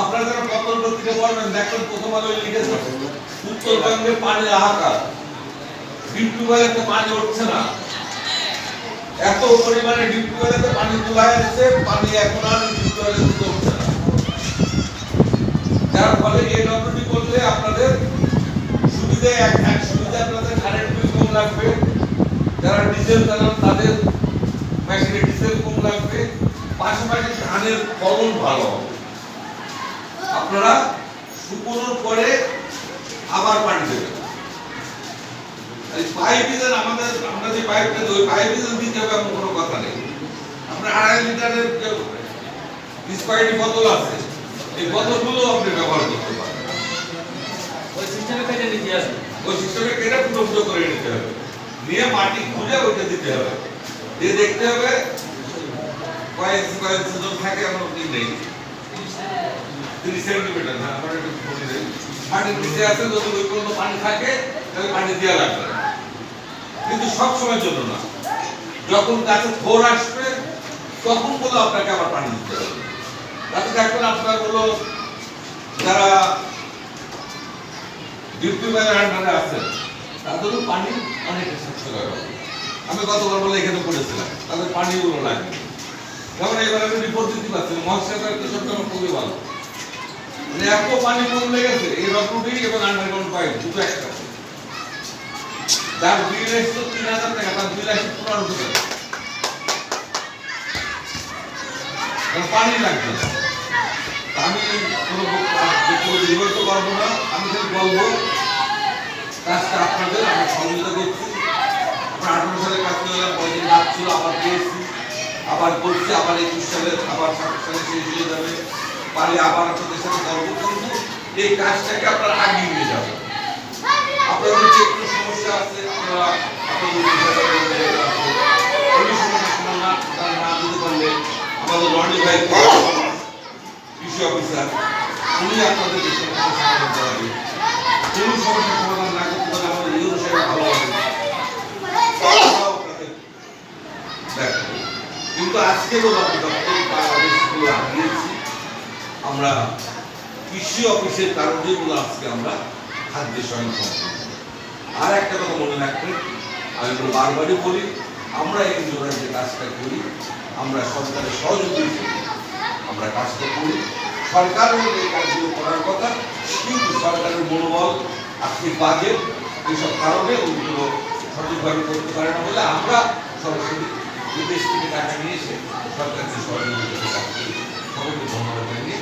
আপনারা যারা পত্র পত্রিকা পড়বেন দেখবেন প্রথম আলোয় লিখেছে উত্তরবঙ্গে পানির হাহাকার, ডিপ টিউবওয়েলে পানি উঠছে না, এত পরিমাণে ডিপ টিউবওয়েলে পানি তোলা হয়েছে, পানি এখন আর ডিপ টিউবওয়েলে উঠছে না। যার ফলে এই নতুনটি করলে আপনাদের সুবিধা এক সুবিধা, আপনাদের কারেন্ট বিল কম লাগবে, যারা ডিজেল চালান তাদের মেশিনে ডিজেল কম লাগবে, পাশাপাশি ধানের ফলন ভালো হবে। আপনারা শুকনোর পরে আবার পানি দেবেন। এই পাইপ দেন, আমরা যে পাইপটা ওই পাইপ দিতে হবে এমন কোনো কথা নেই। আপনার 2.5 লিটারের ডিসপাইটি বোতল আছে, এই বোতলগুলো আপনি ব্যবহার করতে পারেন। ওই সিস্টেমে কেটে নিতে হবে, ওই সিস্টেমে কেটে ফুটো করে নিতে হবে, নিয়ে মাটি খুঁজে ওইটা দিতে হবে, দিয়ে দেখতে হবে কয়েক সিজন থাকে এমন কি নেই, 30 সেন্টিমিটার না, আমার একটু বলে দেই, মাটির নিচে আছে, যদি ওই পর্যন্ত পানি থাকে তাহলে পানি দেওয়া লাগবে, কিন্তু সব সময়ের জন্য না। যখন গাছে থোর আসবে তখন বলে আপনাকে আবার পানি দিতে হবে। তাতে দেখবেন আপনার হলো যারা ডিউটি ম্যানের আন্ডারে আছেন তাদেরও পানি অনেক স্বাস্থ্যকর হবে। আমি গতবার বলে এখানে পড়েছিলাম, তাদের পানিগুলো লাগবে। যেমন এবার আমি রিপোর্ট দিতে পারছি মহাশয়তার কৃষকটা খুবই ভালো, মানে এত পানি কমে গেছে এই রকমটি এবং আন্ডারগ্রাউন্ড পাইপ দুটো একসাথে, যার বিল এসছে 3000 টাকা, তার বিল আসছে 1500 টাকা, পানি লাগবে। আমি কোনো বিরত করবো না, আমি খালি বলবো কাজটা আপনাদের আমরা সহযোগিতা করছি। আমরা 18 সালে কাজ করলাম, কয়েকদিন কাজ ছিল, আবার পেয়েছি, আবার করছি, আবার 21 সালে আবার 27 সালে শেষ হয়ে যাবে, পারলে আবার আপনাদের সাথে করবো। কিন্তু এই কাজটাকে আপনারা আগিয়ে নিয়ে যাবেন। আপনাদের যে কোনো সমস্যা আছে আপনারা আপনাদের ওই সমস্যার সমাধান না দিতে পারলে আমাদের রনি ভাই কৃষি অফিসার, উনি আপনাদের যে সমস্যার সমাধান করাবে। কোনো সমস্যার সমাধান না করতে পারলে আমাদের ইউরো সাহেব ভালো হবে, কিন্তু আজকে বলো আমি বাংলাদেশগুলো আগিয়েছি, আমরা কৃষি অফিসের কারণেগুলো আজকে আমরা খাদ্য স্বয়ংসম্পূর্ণ। আর একটা কথা মনে রাখবেন, আমি বারবারই বলি, আমরা এনজিওরা যে কাজটা করি আমরা সরকারের সহযোগিতা আমরা কাজটা করি। সরকারের এই কাজগুলো করার কথা, কিন্তু সরকারের মনোবল, আর্থিক বাজেট এইসব কারণে ওইগুলো সঠিকভাবে করতে পারে না বলে আমরা সরাসরি বিদেশ থেকে টাকা নিয়ে এসে সরকারকে সহযোগিতা কাজ করি। সকলকে ধন্যবাদ জানিয়ে